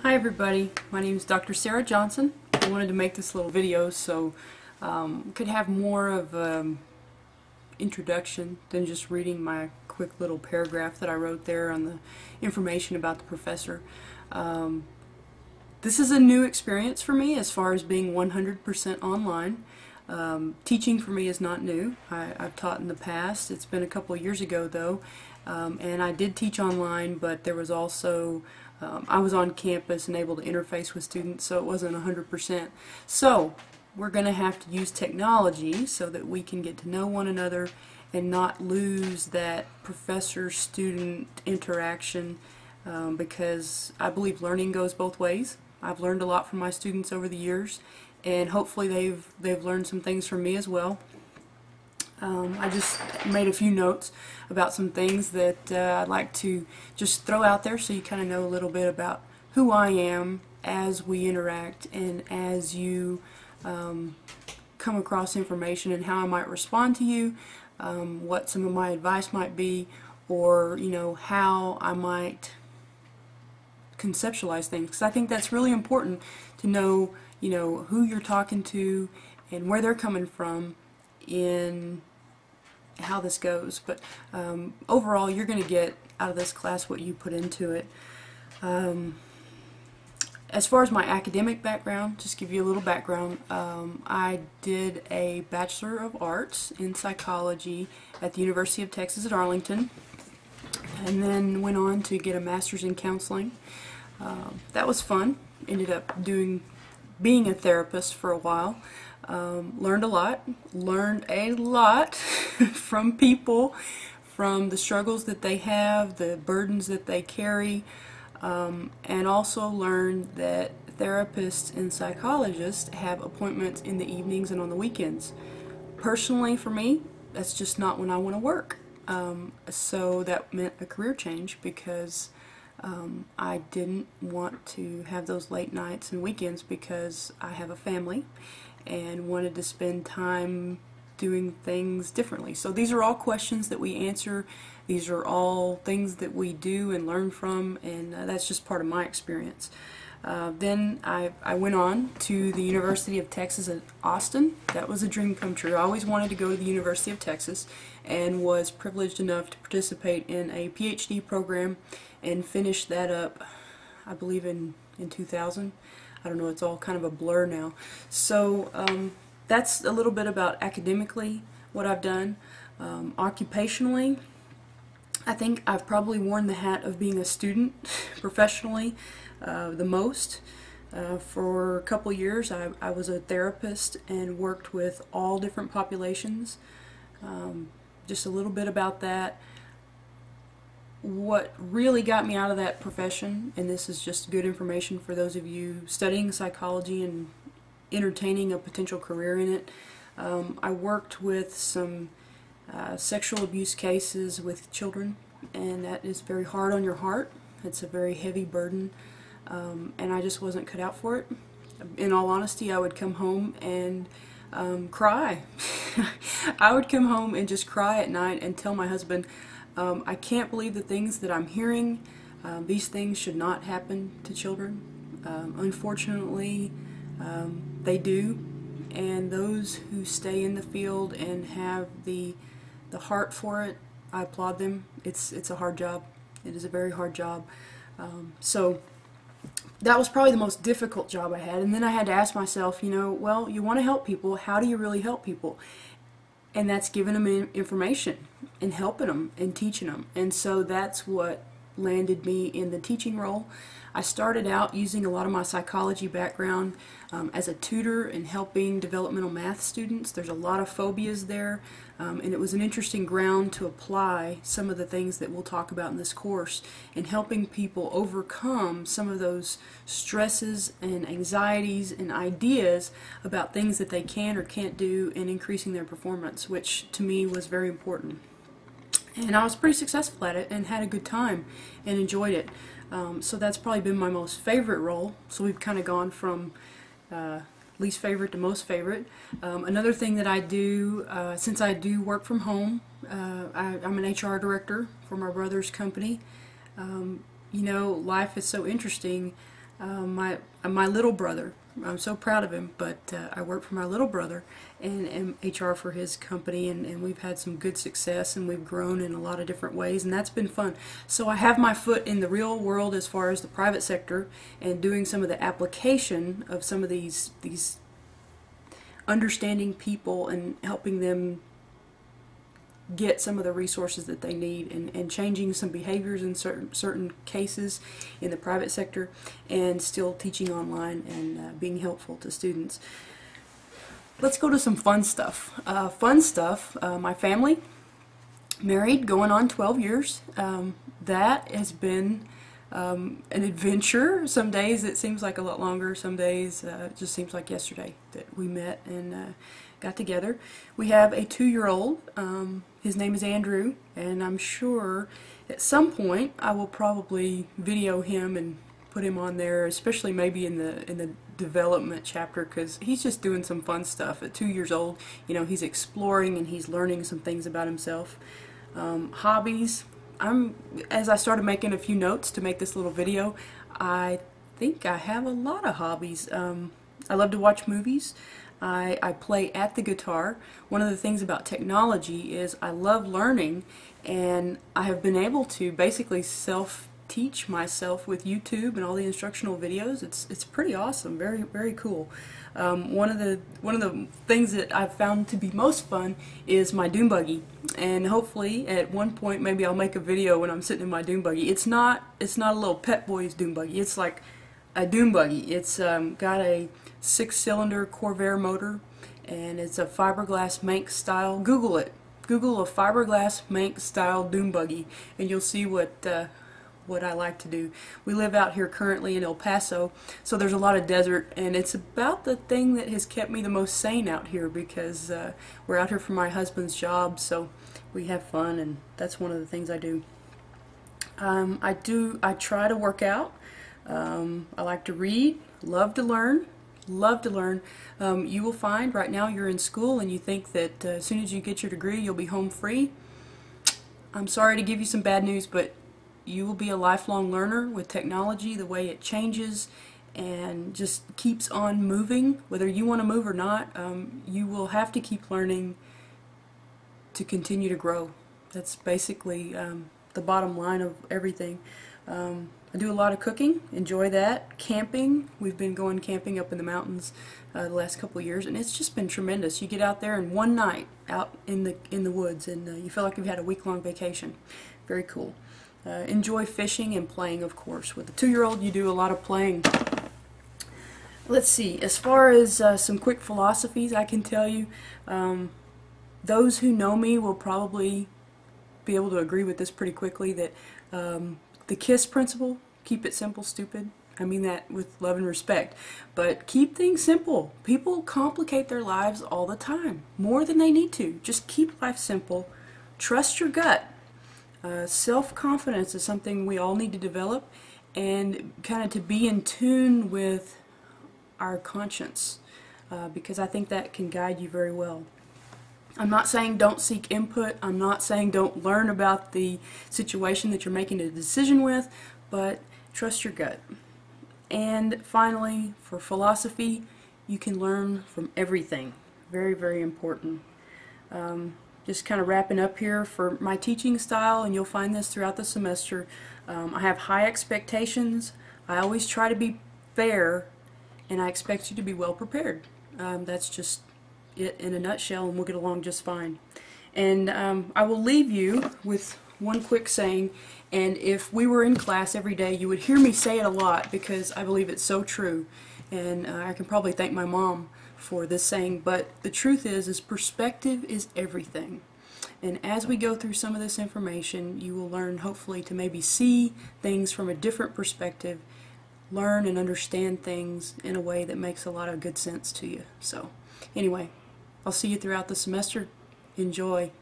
Hi everybody, my name is Dr. Sarah Johnson. I wanted to make this little video so could have more of an introduction than just reading my quick little paragraph that I wrote there on the information about the professor. This is a new experience for me as far as being 100% online. Teaching for me is not new. I've taught in the past. It's been a couple of years ago though, and I did teach online, but there was also I was on campus and able to interface with students, so it wasn't 100%. So we're going to have to use technology so that we can get to know one another and not lose that professor-student interaction, because I believe learning goes both ways. I've learned a lot from my students over the years, and hopefully they've learned some things from me as well. I just made a few notes about some things that I'd like to just throw out there so you kind of know a little bit about who I am as we interact and as you come across information and how I might respond to you, what some of my advice might be, or how I might conceptualize things, because I think that's really important to know who you're talking to and where they're coming from in how this goes. But overall, you're going to get out of this class what you put into it. As far as my academic background, just give you a little background, I did a Bachelor of Arts in Psychology at the University of Texas at Arlington, and then went on to get a Master's in Counseling. That was fun. Ended up being a therapist for a while. Learned a lot from people, from the struggles that they have, the burdens that they carry, and also learned that therapists and psychologists have appointments in the evenings and on the weekends. Personally, for me, that's just not when I want to work. So that meant a career change, because I didn't want to have those late nights and weekends, because I have a family and wanted to spend time doing things differently. So these are all questions that we answer. These are all things that we do and learn from, and that's just part of my experience. Then I went on to the University of Texas at Austin. That was a dream come true. I always wanted to go to the University of Texas, and was privileged enough to participate in a PhD program and finish that up, I believe in 2000. I don't know, it's all kind of a blur now. So that's a little bit about academically what I've done. Occupationally, I think I've probably worn the hat of being a student professionally the most. For a couple years I was a therapist and worked with all different populations. Just a little bit about that. What really got me out of that profession, and this is just good information for those of you studying psychology and entertaining a potential career in it, I worked with some sexual abuse cases with children, and that is very hard on your heart. It's a very heavy burden, and I just wasn't cut out for it. In all honesty, I would come home and cry. I would come home and just cry at night and tell my husband, I can't believe the things that I'm hearing. These things should not happen to children. Unfortunately, they do, and those who stay in the field and have the heart for it, I applaud them. It's a hard job. It is a very hard job. So that was probably the most difficult job I had, and then I had to ask myself, well, you want to help people, how do you really help people? And that's giving them information and helping them and teaching them. And so that's what landed me in the teaching role. I started out using a lot of my psychology background as a tutor and helping developmental math students. There's a lot of phobias there, and it was an interesting ground to apply some of the things that we'll talk about in this course, and helping people overcome some of those stresses and anxieties and ideas about things that they can or can't do, and increasing their performance, which to me was very important. And I was pretty successful at it and had a good time and enjoyed it. So that's probably been my most favorite role. So we've kind of gone from least favorite to most favorite. Another thing that I do, since I do work from home, I'm an HR director for my brother's company. You know, life is so interesting. my little brother. I'm so proud of him, but I work for my little brother and am HR for his company, and we've had some good success, and we've grown in a lot of different ways, and that's been fun. So I have my foot in the real world as far as the private sector and doing some of the application of some of these understanding people and helping them get some of the resources that they need, and changing some behaviors in certain cases in the private sector, and still teaching online and being helpful to students. Let's go to some fun stuff. My family, married, going on 12 years. That has been an adventure. Some days it seems like a lot longer, some days it just seems like yesterday that we met and got together. We have a 2-year-old. His name is Andrew, and I'm sure at some point I will probably video him and put him on there, especially maybe in the development chapter, because he's just doing some fun stuff. At 2 years old, you know, he's exploring and he's learning some things about himself. Hobbies. As I started making a few notes to make this little video, I think I have a lot of hobbies. I love to watch movies. I play at the guitar. One of the things about technology is I love learning, and I have been able to basically self-teach myself with YouTube and all the instructional videos. It's pretty awesome, very, very cool. One of the things that I've found to be most fun is my dune buggy, and hopefully at one point maybe I'll make a video when I'm sitting in my dune buggy. It's not a little Pet Boys dune buggy. It's like a dune buggy. It's got a 6-cylinder Corvair motor, and it's a fiberglass Manx style. Google it. Google a fiberglass Manx style dune buggy, and you'll see what I like to do. We live out here currently in El Paso, so there's a lot of desert, and it's about the thing that has kept me the most sane out here, because we're out here for my husband's job, so we have fun, and that's one of the things I do. I try to work out. I like to read, love to learn. You will find right now you're in school and you think that as soon as you get your degree you'll be home free. I'm sorry to give you some bad news, but you will be a lifelong learner with technology, the way it changes and just keeps on moving. Whether you want to move or not, you will have to keep learning to continue to grow. That's basically the bottom line of everything. I do a lot of cooking, enjoy that. Camping, we've been going camping up in the mountains the last couple of years, and it's just been tremendous. You get out there in one night out in the woods, and you feel like you've had a week-long vacation. Very cool. Enjoy fishing and playing, of course. With a 2-year-old, you do a lot of playing. Let's see, as far as some quick philosophies I can tell you, those who know me will probably be able to agree with this pretty quickly, that the KISS principle, keep it simple, stupid. I mean that with love and respect. But keep things simple. People complicate their lives all the time, more than they need to. Just keep life simple. Trust your gut. Self-confidence is something we all need to develop, and kind of to be in tune with our conscience, because I think that can guide you very well. I'm not saying don't seek input. I'm not saying don't learn about the situation that you're making a decision with, but trust your gut. And finally, for philosophy, you can learn from everything. Very, very important. Just kind of wrapping up here for my teaching style, and you'll find this throughout the semester. I have high expectations. I always try to be fair, and I expect you to be well prepared. That's just it in a nutshell, and we'll get along just fine. And I will leave you with one quick saying, and if we were in class every day you would hear me say it a lot, because I believe it's so true, and I can probably thank my mom for this saying, but the truth is perspective is everything. And as we go through some of this information, you will learn hopefully to maybe see things from a different perspective, learn and understand things in a way that makes a lot of good sense to you. So anyway, I'll see you throughout the semester. Enjoy.